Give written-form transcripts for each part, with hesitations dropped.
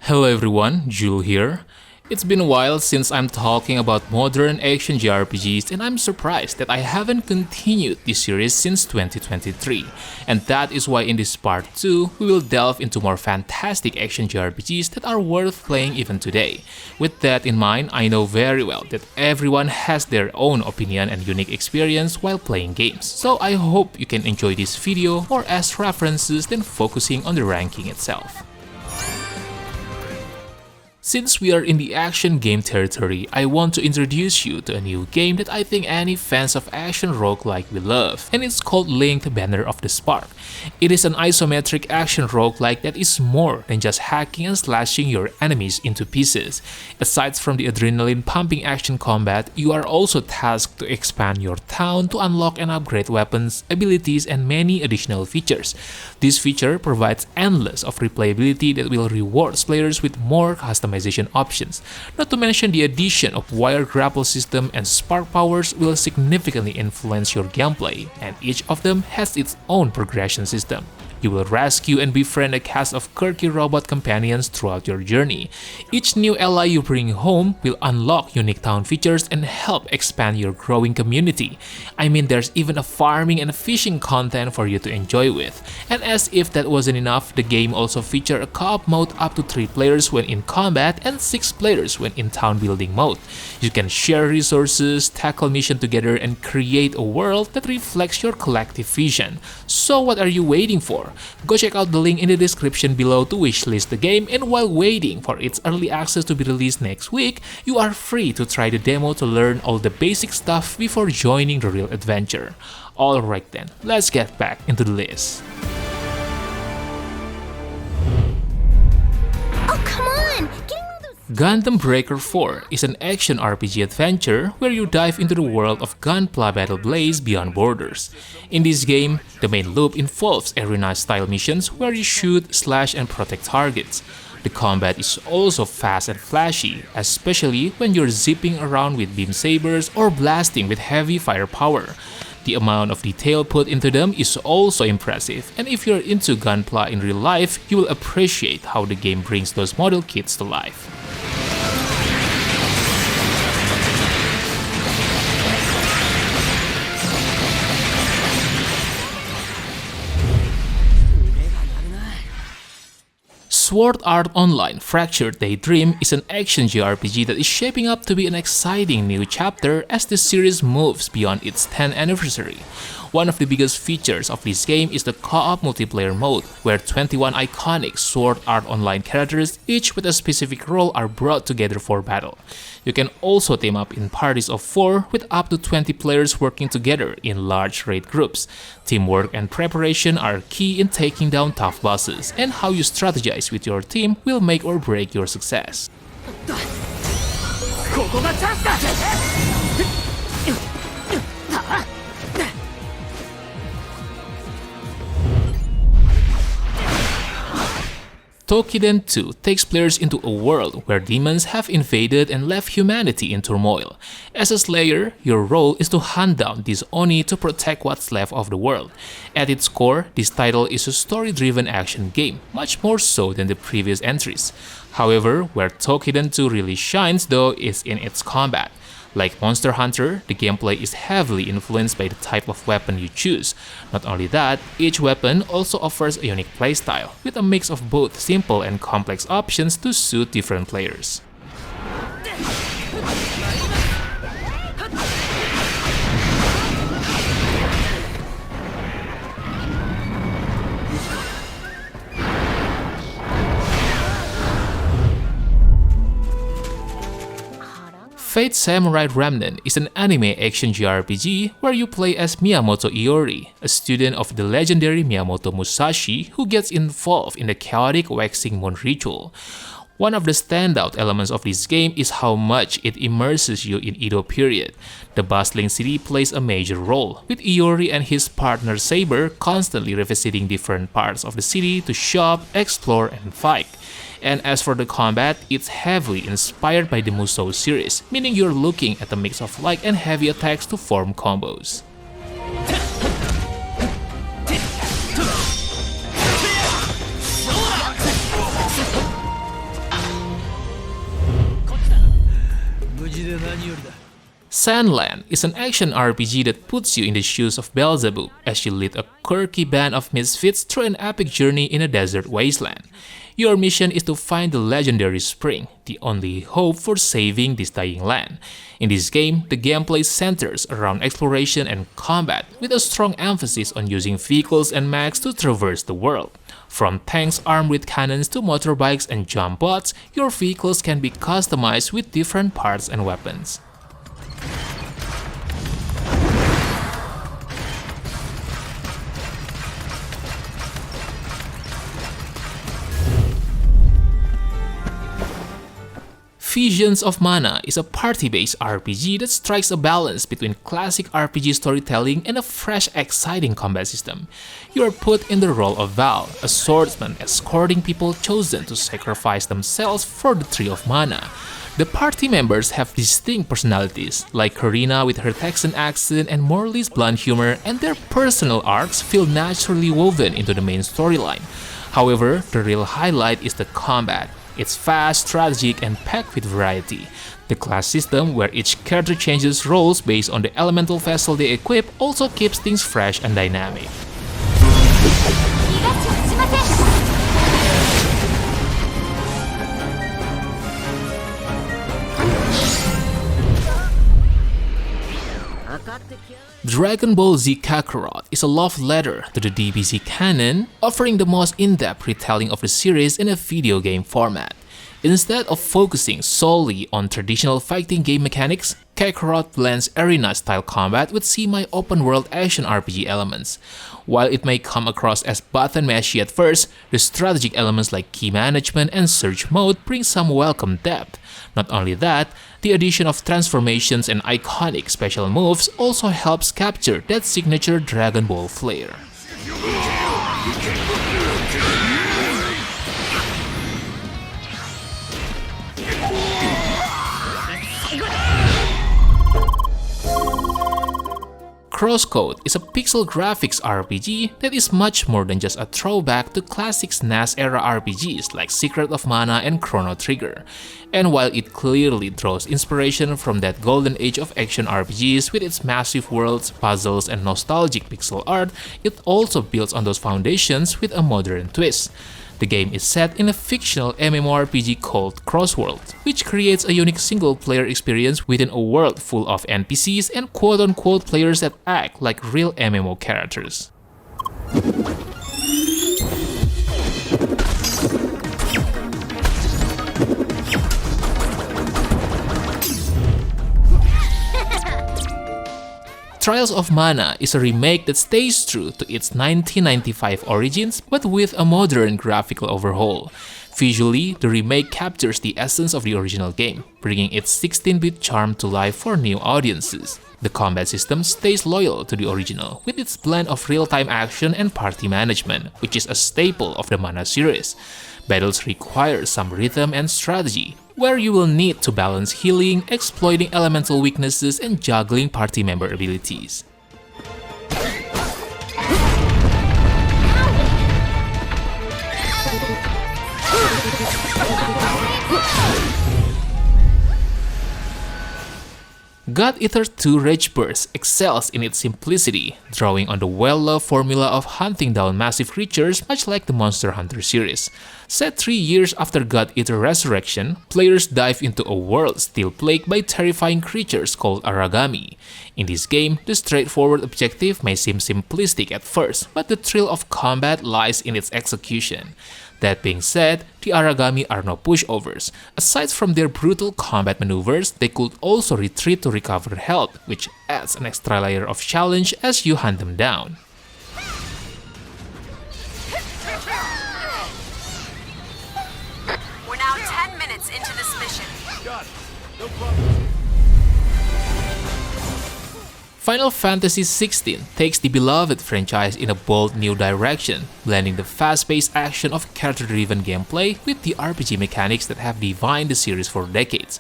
Hello everyone, Jul here. It's been a while since I'm talking about modern action JRPGs and I'm surprised that I haven't continued this series since 2023. And that is why in this part 2, we will delve into more fantastic action JRPGs that are worth playing even today. With that in mind, I know very well that everyone has their own opinion and unique experience while playing games. So I hope you can enjoy this video more as references than focusing on the ranking itself. Since we are in the action game territory, I want to introduce you to a new game that I think any fans of action roguelike will love, and it's called Link: Banner of the Spark. It is an isometric action roguelike that is more than just hacking and slashing your enemies into pieces. Aside from the adrenaline-pumping action combat, you are also tasked to expand your town to unlock and upgrade weapons, abilities, and many additional features. This feature provides endless of replayability that will reward players with more customization options. Not to mention the addition of wire grapple system and spark powers will significantly influence your gameplay, and each of them has its own progression system. You will rescue and befriend a cast of quirky robot companions throughout your journey. Each new ally you bring home will unlock unique town features and help expand your growing community. I mean, there's even a farming and fishing content for you to enjoy with. And as if that wasn't enough, the game also features a co-op mode up to 3 players when in combat and 6 players when in town building mode. You can share resources, tackle missions together, and create a world that reflects your collective vision. So what are you waiting for? Go check out the link in the description below to wishlist the game, and while waiting for its early access to be released next week, you are free to try the demo to learn all the basic stuff before joining the real adventure. Alright then, let's get back into the list. Oh, come on! Gundam Breaker 4 is an action RPG adventure where you dive into the world of Gunpla Battle Blaze Beyond Borders. In this game, the main loop involves arena-style missions where you shoot, slash, and protect targets. The combat is also fast and flashy, especially when you're zipping around with beam sabers or blasting with heavy firepower. The amount of detail put into them is also impressive, and if you're into Gunpla in real life, you will appreciate how the game brings those model kits to life. Sword Art Online Fractured Daydream is an action JRPG that is shaping up to be an exciting new chapter as the series moves beyond its 10th anniversary. One of the biggest features of this game is the co-op multiplayer mode, where 21 iconic Sword Art Online characters, each with a specific role, are brought together for battle. You can also team up in parties of 4 with up to 20 players working together in large raid groups. Teamwork and preparation are key in taking down tough bosses, and how you strategize with your team will make or break your success. Toukiden 2 takes players into a world where demons have invaded and left humanity in turmoil. As a slayer, your role is to hunt down these Oni to protect what's left of the world. At its core, this title is a story-driven action game, much more so than the previous entries. However, where Toukiden 2 really shines though is in its combat. Like Monster Hunter, the gameplay is heavily influenced by the type of weapon you choose. Not only that, each weapon also offers a unique playstyle, with a mix of both simple and complex options to suit different players. Fate Samurai Remnant is an anime action JRPG where you play as Miyamoto Iori, a student of the legendary Miyamoto Musashi who gets involved in the chaotic waxing moon ritual. One of the standout elements of this game is how much it immerses you in Edo period. The bustling city plays a major role, with Iori and his partner Saber constantly revisiting different parts of the city to shop, explore, and fight. And as for the combat, it's heavily inspired by the Musou series, meaning you're looking at a mix of light and heavy attacks to form combos. Sandland is an action RPG that puts you in the shoes of Beelzebub as you lead a quirky band of misfits through an epic journey in a desert wasteland. Your mission is to find the legendary spring, the only hope for saving this dying land. In this game, the gameplay centers around exploration and combat, with a strong emphasis on using vehicles and mechs to traverse the world. From tanks armed with cannons to motorbikes and jump bots, your vehicles can be customized with different parts and weapons. Visions of Mana is a party-based RPG that strikes a balance between classic RPG storytelling and a fresh, exciting combat system. You are put in the role of Val, a swordsman escorting people chosen to sacrifice themselves for the Tree of Mana. The party members have distinct personalities, like Karina with her Texan accent and Morley's blunt humor, and their personal arcs feel naturally woven into the main storyline. However, the real highlight is the combat. It's fast, strategic, and packed with variety. The class system, where each character changes roles based on the elemental vessel they equip, also keeps things fresh and dynamic. Dragon Ball Z Kakarot is a love letter to the DBZ canon, offering the most in-depth retelling of the series in a video game format. Instead of focusing solely on traditional fighting game mechanics, Kakarot blends arena-style combat with semi-open-world action RPG elements. While it may come across as button mashy at first, the strategic elements like key management and search mode bring some welcome depth. Not only that, the addition of transformations and iconic special moves also helps capture that signature Dragon Ball flair. CrossCode is a pixel graphics RPG that is much more than just a throwback to classic SNES-era RPGs like Secret of Mana and Chrono Trigger. And while it clearly draws inspiration from that golden age of action RPGs with its massive worlds, puzzles, and nostalgic pixel art, it also builds on those foundations with a modern twist. The game is set in a fictional MMORPG called Crossworld, which creates a unique single-player experience within a world full of NPCs and quote-unquote players that act like real MMO characters. Trials of Mana is a remake that stays true to its 1995 origins but with a modern graphical overhaul. Visually, the remake captures the essence of the original game, bringing its 16-bit charm to life for new audiences. The combat system stays loyal to the original, with its blend of real-time action and party management, which is a staple of the Mana series. Battles require some rhythm and strategy, where you will need to balance healing, exploiting elemental weaknesses, and juggling party member abilities. God Eater 2 Rebirth excels in its simplicity, drawing on the well-loved formula of hunting down massive creatures much like the Monster Hunter series. Set 3 years after God Eater Resurrection, players dive into a world still plagued by terrifying creatures called Aragami. In this game, the straightforward objective may seem simplistic at first, but the thrill of combat lies in its execution. That being said, the Aragami are no pushovers. Aside from their brutal combat maneuvers, they could also retreat to recover health, which adds an extra layer of challenge as you hunt them down. We're now 10 minutes into this mission. Got it. No problem. Final Fantasy XVI takes the beloved franchise in a bold new direction, blending the fast-paced action of character-driven gameplay with the RPG mechanics that have defined the series for decades.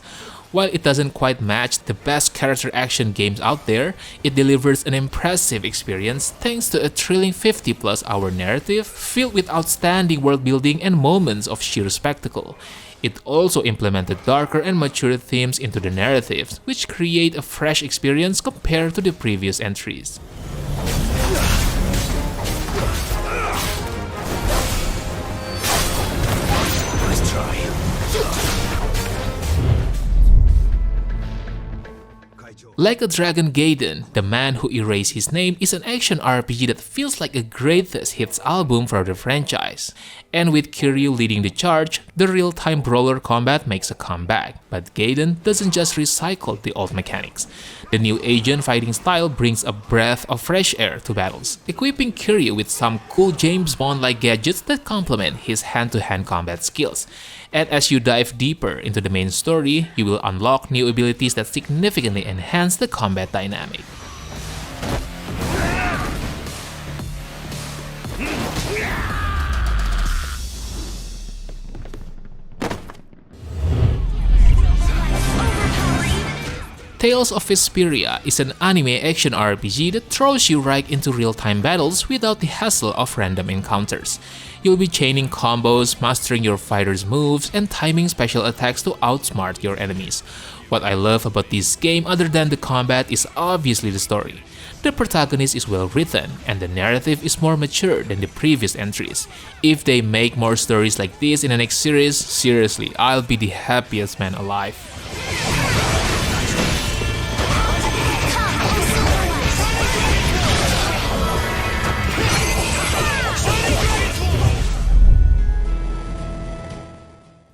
While it doesn't quite match the best character action games out there, it delivers an impressive experience thanks to a thrilling 50+ hour narrative filled with outstanding world building and moments of sheer spectacle. It also implemented darker and mature themes into the narratives, which create a fresh experience compared to the previous entries. Nice try. Like a Dragon Gaiden, The Man Who Erased His Name is an action RPG that feels like a greatest hits album for the franchise. And with Kiryu leading the charge, the real-time brawler combat makes a comeback. But Gaiden doesn't just recycle the old mechanics. The new Asian fighting style brings a breath of fresh air to battles, equipping Kiryu with some cool James Bond-like gadgets that complement his hand-to-hand combat skills. And as you dive deeper into the main story, you will unlock new abilities that significantly enhance the combat dynamic. Tales of Vesperia is an anime action RPG that throws you right into real-time battles without the hassle of random encounters. You'll be chaining combos, mastering your fighter's moves, and timing special attacks to outsmart your enemies. What I love about this game other than the combat is obviously the story. The protagonist is well written, and the narrative is more mature than the previous entries. If they make more stories like this in the next series, seriously, I'll be the happiest man alive.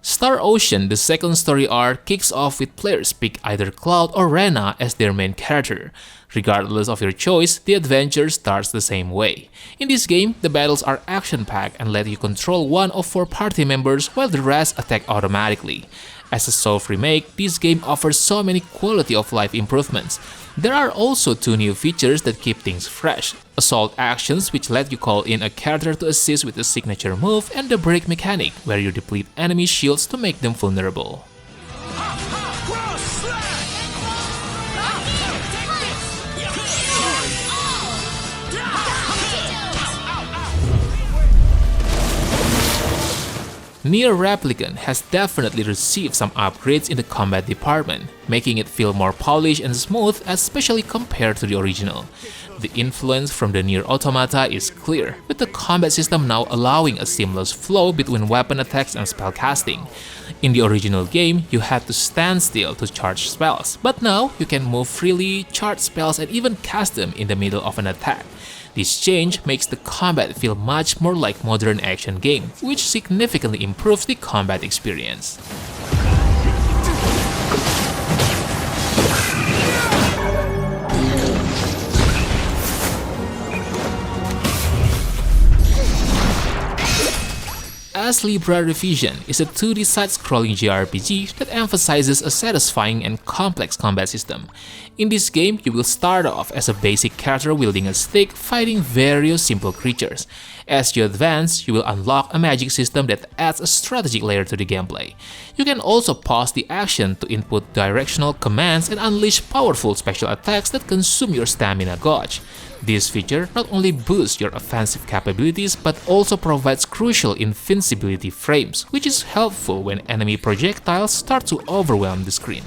Star Ocean, the second story arc, kicks off with players pick either Cloud or Rena as their main character. Regardless of your choice, the adventure starts the same way. In this game, the battles are action-packed and let you control one of 4 party members while the rest attack automatically. As a soft remake, this game offers so many quality of life improvements. There are also 2 new features that keep things fresh. Assault actions, which let you call in a character to assist with a signature move, and the break mechanic, where you deplete enemy shields to make them vulnerable. NieR Replicant has definitely received some upgrades in the combat department, making it feel more polished and smooth, especially compared to the original. The influence from the NieR Automata is clear, with the combat system now allowing a seamless flow between weapon attacks and spellcasting. In the original game, you had to stand still to charge spells, but now you can move freely, charge spells, and even cast them in the middle of an attack. This change makes the combat feel much more like modern action game, which significantly improves the combat experience. ASTLIBRA Revision is a 2D side-scrolling JRPG that emphasizes a satisfying and complex combat system. In this game, you will start off as a basic character wielding a stick, fighting various simple creatures. As you advance, you will unlock a magic system that adds a strategic layer to the gameplay. You can also pause the action to input directional commands and unleash powerful special attacks that consume your stamina gauge. This feature not only boosts your offensive capabilities but also provides crucial invincibility frames, which is helpful when enemy projectiles start to overwhelm the screen.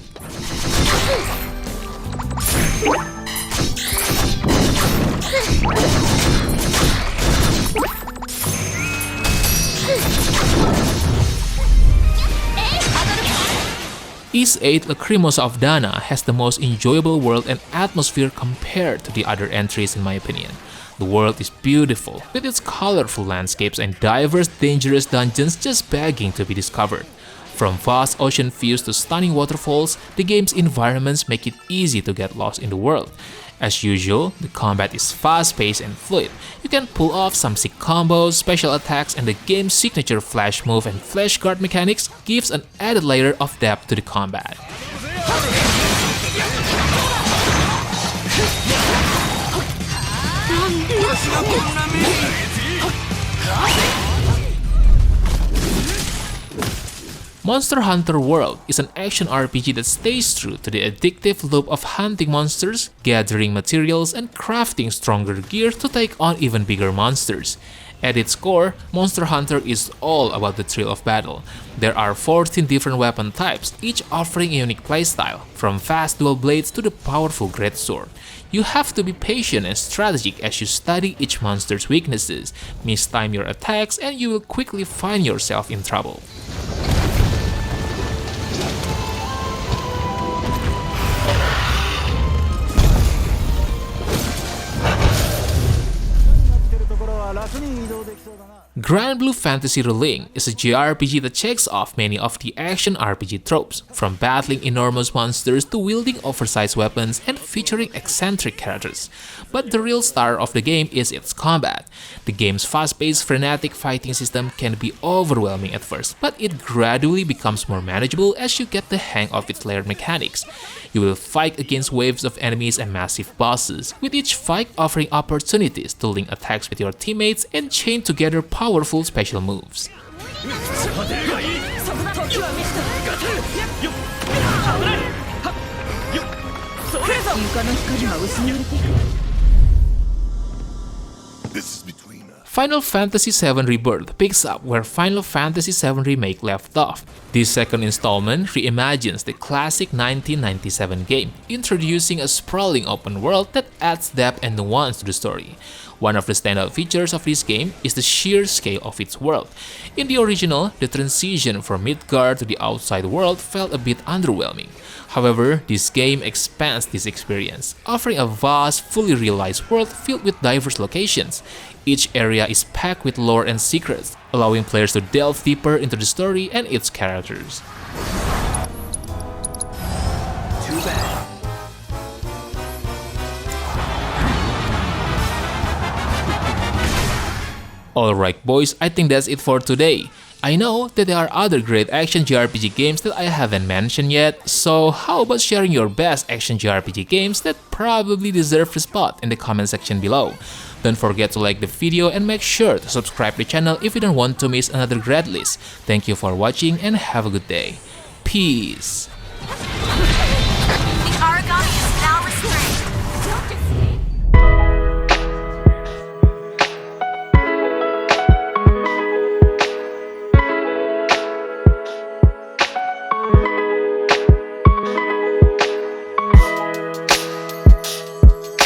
VIII Lacrimosa of Dana has the most enjoyable world and atmosphere compared to the other entries in my opinion. The world is beautiful, with its colorful landscapes and diverse dangerous dungeons just begging to be discovered. From vast ocean views to stunning waterfalls, the game's environments make it easy to get lost in the world. As usual, the combat is fast-paced and fluid. You can pull off some sick combos, special attacks, and the game's signature flash move and flash guard mechanics gives an added layer of depth to the combat. Monster Hunter World is an action RPG that stays true to the addictive loop of hunting monsters, gathering materials, and crafting stronger gear to take on even bigger monsters. At its core, Monster Hunter is all about the thrill of battle. There are 14 different weapon types, each offering a unique playstyle, from fast dual blades to the powerful greatsword. You have to be patient and strategic as you study each monster's weaknesses, mistime your attacks, and you will quickly find yourself in trouble. Granblue Fantasy Relink is a JRPG that checks off many of the action RPG tropes, from battling enormous monsters to wielding oversized weapons and featuring eccentric characters. But the real star of the game is its combat. The game's fast-paced, frenetic fighting system can be overwhelming at first, but it gradually becomes more manageable as you get the hang of its layered mechanics. You will fight against waves of enemies and massive bosses, with each fight offering opportunities to link attacks with your teammates and chain together powerful special moves. This is between us. Final Fantasy VII Rebirth picks up where Final Fantasy VII Remake left off. This second installment reimagines the classic 1997 game, introducing a sprawling open world that adds depth and nuance to the story. One of the standout features of this game is the sheer scale of its world. In the original, the transition from Midgard to the outside world felt a bit underwhelming. However, this game expands this experience, offering a vast, fully realized world filled with diverse locations. Each area is packed with lore and secrets, allowing players to delve deeper into the story and its characters. Too bad. Alright boys, I think that's it for today. I know that there are other great action JRPG games that I haven't mentioned yet, so how about sharing your best action JRPG games that probably deserve a spot in the comment section below. Don't forget to like the video and make sure to subscribe to the channel if you don't want to miss another great list. Thank you for watching and have a good day. Peace!